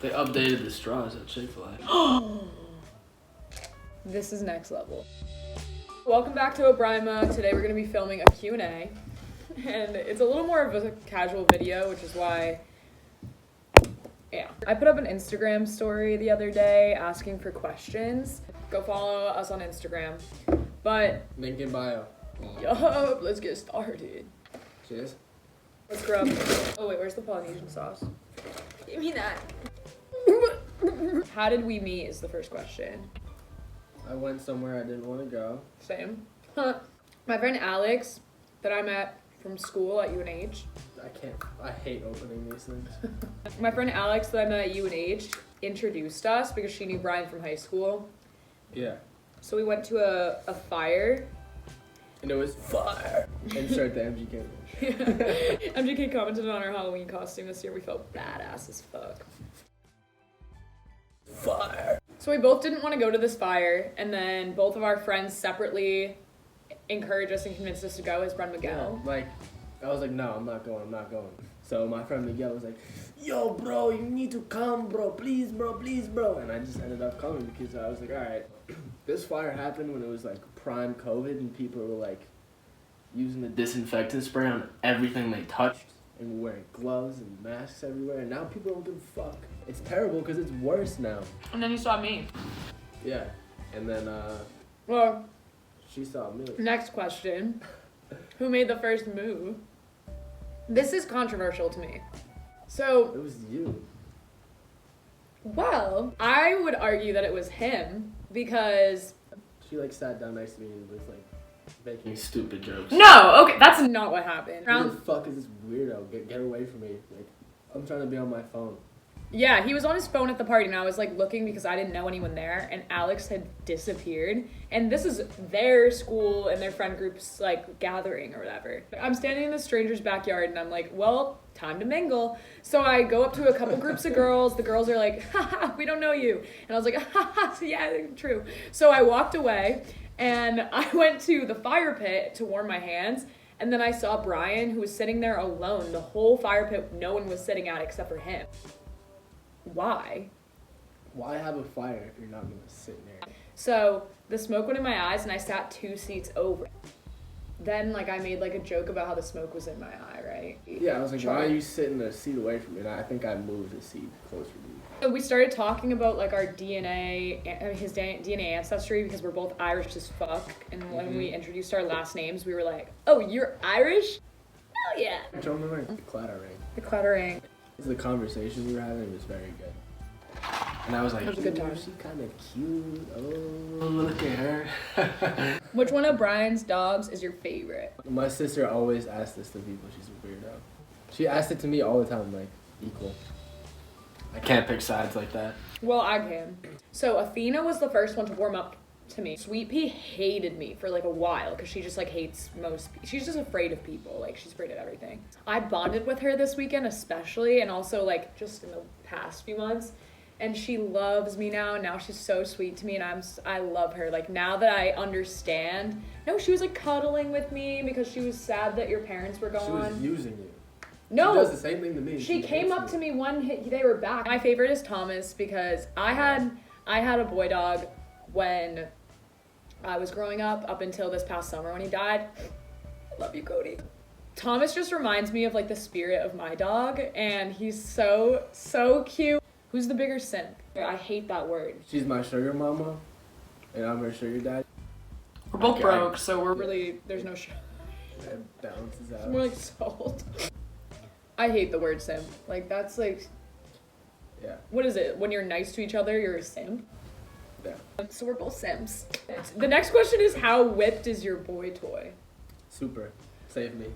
They updated the straws at Chick-Fil-A. This is next level. Welcome back to Obrimah. Today we're going to be filming a Q&A. And it's a little more of a casual video, which is why, yeah. I put up an Instagram story the other day asking for questions. Go follow us on Instagram. But, Link in bio. yup, let's get started. Cheers. Let's grab. Oh wait, where's the Polynesian sauce? Give me that. How did we meet is the first question. I went somewhere I didn't want to go. Same. My friend Alex, that I met from school at UNH. I hate opening these things. My friend Alex that I met at UNH introduced us because she knew Brian from high school. Yeah. So we went to a fire. And it was fire. Insert the MGK. MGK commented on our Halloween costume this year. We felt badass as fuck. Fire. So we both didn't want to go to this fire, and then both of our friends separately encouraged us and convinced us to go as friend Miguel. Yeah, I was like, no, I'm not going. So my friend Miguel was like, yo, bro, you need to come, bro. Please, bro. And I just ended up coming because I was like, all right. This fire happened when it was like prime COVID and people were like using the disinfectant spray on everything they touched and wearing gloves and masks everywhere. And now people don't give a fuck. It's terrible because it's worse now. And then you saw me. Yeah. And then Well, she saw me. next question. Who made the first move? This is controversial to me. So, It was you. well, I would argue that it was him because... She like sat down next to me and was like making stupid jokes. No, okay, that's not what happened. Who the fuck is this weirdo? Get away from me. Like, I'm trying to be on my phone. Yeah, he was on his phone at the party and I was like looking because I didn't know anyone there and Alex had disappeared. And this is their school and their friend group's like gathering or whatever. I'm standing in the stranger's backyard and I'm like, well, time to mingle. So I go up to a couple groups of girls. The girls are like, haha, we don't know you. And I was like, haha, yeah, true. So I walked away and I went to the fire pit to warm my hands. And then I saw Brian who was sitting there alone. The whole fire pit, no one was sitting at except for him. Why? Why have a fire if you're not gonna sit there? So the smoke went in my eyes and I sat 2 seats over. Then like I made like a joke about how the smoke was in my eye, right? Yeah, I was like, why are you sitting a seat away from me? And I think I moved a seat closer to you. So we started talking about like our DNA, his DNA ancestry because we're both Irish as fuck. And when we introduced our last names, we were like, oh, you're Irish? Oh yeah. I don't remember the clattering. The clattering. The conversation we were having was very good. And I was like, It was a good time. she kind of cute. Oh, look at her. Which one of Brian's dogs is your favorite? My sister always asks this to people. She's a weirdo. She asked it to me all the time, like, equal. I can't pick sides like that. Well, I can. So Athena was the first one to warm up to me. Sweet Pea hated me for like a while because she just like hates she's just afraid of people. Like she's afraid of everything. I bonded with her this weekend especially and also like just in the past few months. And she loves me now. Now she's so sweet to me and I love her. Like now that I understand. No, she was like cuddling with me because she was sad that your parents were gone. She was using you. No. She does the same thing to me. She came up to me they were back. My favorite is Thomas because I had a boy dog when I was growing up until this past summer when he died. I love you, Cody. Thomas just reminds me of like the spirit of my dog and he's so cute. Who's the bigger simp? I hate that word. She's my sugar mama and I'm her sugar dad. We're both broke, so we're really, there's no sugar. That balances out. It's more like salt. I hate the word simp. Like that's like, yeah. What is it? When you're nice to each other, you're a simp? Yeah. So we're both simps. The next question is, how whipped is your boy toy? Super. Save me.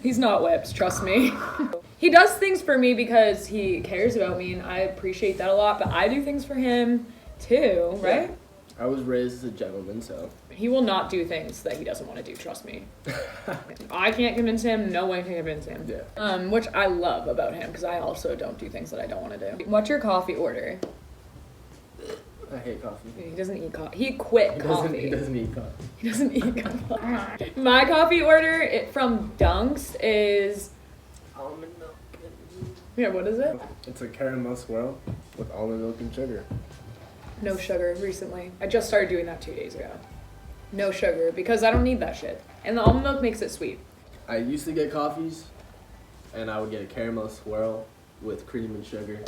He's not whipped, trust me. He does things for me because he cares about me and I appreciate that a lot, but I do things for him too, right? Yeah. I was raised as a gentleman, so. He will not do things that he doesn't want to do, trust me. I can't convince him, no one can convince him. Yeah. Which I love about him because I also don't do things that I don't want to do. What's your coffee order? I hate coffee. He doesn't eat coffee. He quit coffee. He doesn't eat coffee. He doesn't eat coffee. My coffee order from Dunks is Almond milk. Yeah, what is it? It's a caramel swirl with almond milk and sugar. No sugar recently. I just started doing that 2 days ago. No sugar because I don't need that shit. And the almond milk makes it sweet. I used to get coffees, and I would get a caramel swirl with cream and sugar.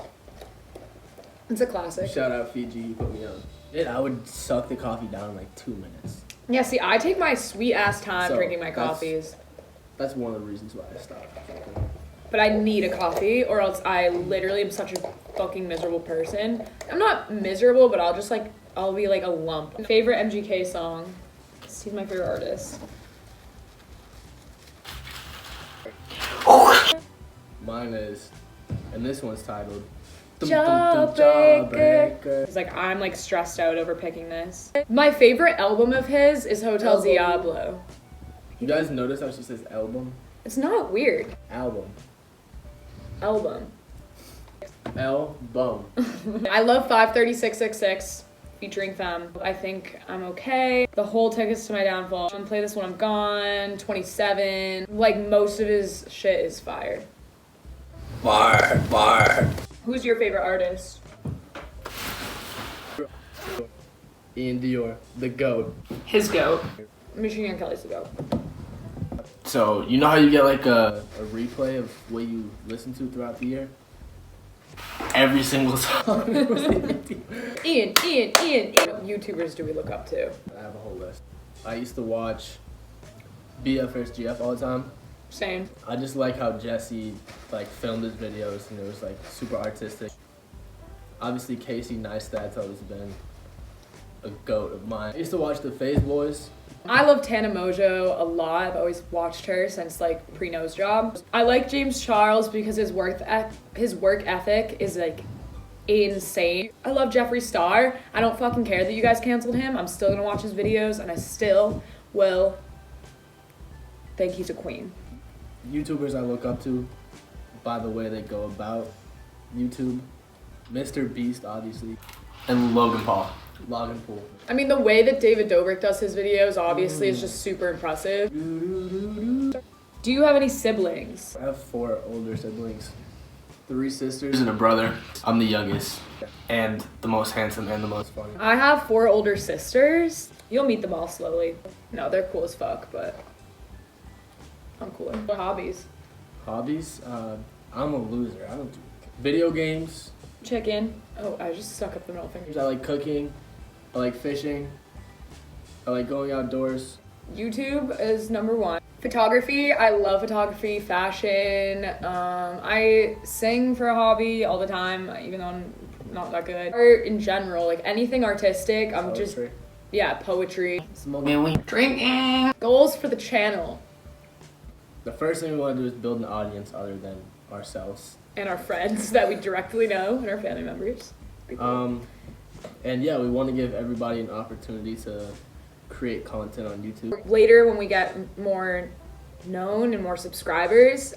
It's a classic. Shout out Fiji, you put me on. I would suck the coffee down in like 2 minutes. Yeah, see, I take my sweet ass time So, drinking my coffees. That's one of the reasons why I stopped. But I need a coffee or else I literally am such a fucking miserable person. I'm not miserable, but I'll be like a lump. Favorite MGK song? He's my favorite artist. Mine is, and this one's titled Jawbreaker. It's like I'm like stressed out over picking this. My favorite album of his is Hotel Diablo. You guys notice how she says album? It's not weird. Album. Album. Album. I love 53666 featuring Femme. I think I'm okay. The whole Tickets to My Downfall. I'm gonna play this when I'm gone. 27. Like most of his shit is fire. Fire. Who's your favorite artist? Ian Dior, the GOAT. His GOAT. Machine Gun Kelly's the GOAT. So, you know how you get like a replay of what you listen to throughout the year? Every single song. Ian. What YouTubers do we look up to? I have a whole list. I used to watch Bf&gf all the time. Same. I just like how Jesse like filmed his videos and it was like super artistic. Obviously Casey Neistat's always been a GOAT of mine. I used to watch the Phase Boys. I love Tana Mojo a lot. I've always watched her since like pre-nose job. I like James Charles because his work ethic is like insane. I love Jeffree Star. I don't fucking care that you guys canceled him. I'm still gonna watch his videos and I still will think he's a queen. YouTubers I look up to by the way they go about YouTube. Mr. Beast, obviously. And Logan Paul. I mean, the way that David Dobrik does his videos obviously is just super impressive. Do you have any siblings? I have 4 older siblings. 3 sisters and a brother. I'm the youngest and the most handsome and the most funny. I have 4 older sisters. You'll meet them all slowly. No, they're cool as fuck, but I'm cooler. What hobbies? Hobbies? I'm a loser. I don't do video games. Chicken. Oh, I just stuck up the middle finger. I like cooking. I like fishing. I like going outdoors. YouTube is number 1. Photography. I love photography, fashion. I sing for a hobby all the time, even though I'm not that good. Art in general, like anything artistic. I'm Poetry. just, yeah, poetry. Smoking weed. Drinking. Goals for the channel. The first thing we want to do is build an audience other than ourselves. And our friends that we directly know and our family members. And yeah, we want to give everybody an opportunity to create content on YouTube. Later, when we get more known and more subscribers,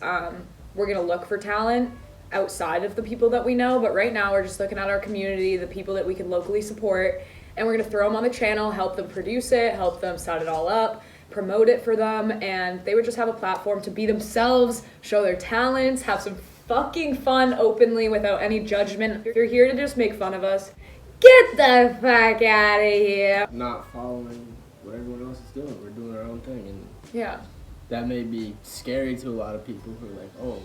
we're gonna look for talent outside of the people that we know. But right now, we're just looking at our community, the people that we can locally support, and we're gonna throw them on the channel, help them produce it, help them set it all up, promote it for them, and they would just have a platform to be themselves, show their talents, have some fucking fun openly without any judgment. If you're here to just make fun of us, get the fuck out of here. Not following what everyone else is doing. We're doing our own thing, and Yeah. that may be scary to a lot of people who are like, oh,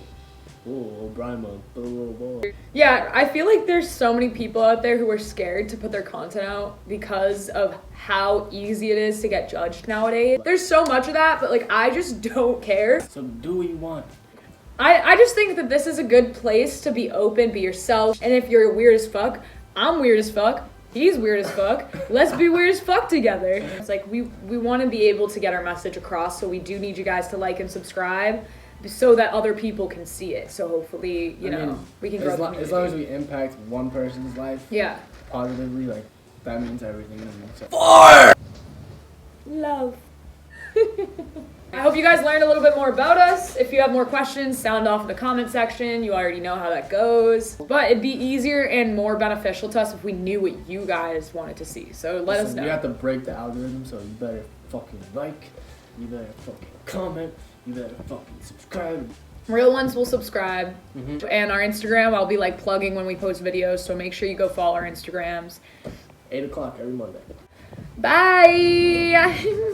Obrimah, blah. Yeah, I feel like there's so many people out there who are scared to put their content out because of how easy it is to get judged nowadays. There's so much of that, but like I just don't care. So do what you want. I just think that this is a good place to be open, be yourself, and if you're weird as fuck, I'm weird as fuck, he's weird as fuck, let's be weird as fuck together. It's like we want to be able to get our message across, so we do need you guys to like and subscribe so that other people can see it. So hopefully, you know, we can grow the community. As long as we impact one person's life positively, like that means everything. Fire! Love. I hope you guys learned a little bit more about us. If you have more questions, sound off in the comment section. You already know how that goes. But it'd be easier and more beneficial to us if we knew what you guys wanted to see. So let us know. We have to break the algorithm, so you better fucking like, you better fucking comment, you better fucking subscribe. Real ones will subscribe. Mm-hmm. And our Instagram, I'll be like plugging when we post videos, so make sure you go follow our Instagrams. 8 o'clock every Monday. Bye!